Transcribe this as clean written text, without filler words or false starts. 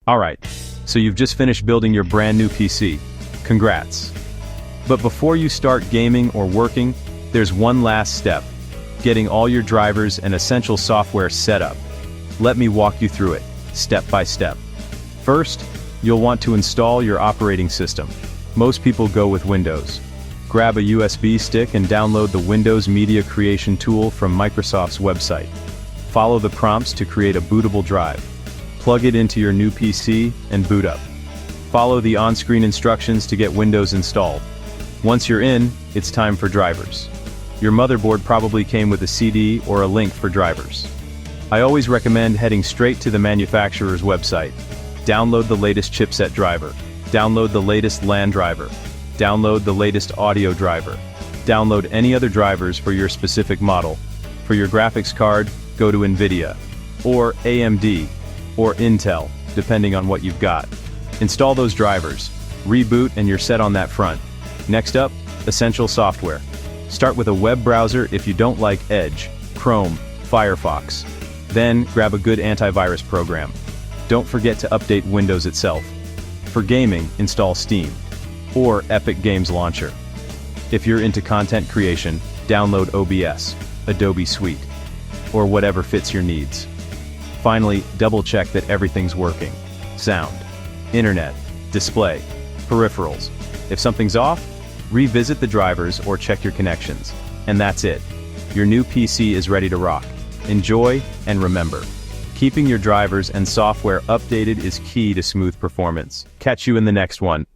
Alright, so you've just finished building your brand new PC. Congrats. But before you start gaming or working, there's one last step. Getting all your drivers and essential software set up. Let me walk you through it, step by step. First, you'll want to install your operating system. Most people go with Windows. Grab a USB stick and download the Windows Media Creation tool from Microsoft's website. Follow the prompts to create a bootable drive. Plug it into your new PC and boot up. Follow the on-screen instructions to get Windows installed. Once you're in, it's time for drivers. Your motherboard probably came with a CD or a link for drivers. I always recommend heading straight to the manufacturer's website. Download the latest chipset driver. Download the latest LAN driver. Download the latest audio driver. Download any other drivers for your specific model. For your graphics card, go to NVIDIA, or AMD, or Intel, depending on what you've got. Install those drivers, reboot, and you're set on that front. Next up, essential software. Start with a web browser if you don't like Edge, Chrome, Firefox. Then, grab a good antivirus program. Don't forget to update Windows itself. For gaming, install Steam, or Epic Games Launcher. If you're into content creation, download OBS, Adobe Suite, or whatever fits your needs. Finally, double-check that everything's working. Sound, internet, display, peripherals. If something's off, revisit the drivers or check your connections. And that's it. Your new PC is ready to rock. Enjoy, and remember, keeping your drivers and software updated is key to smooth performance. Catch you in the next one.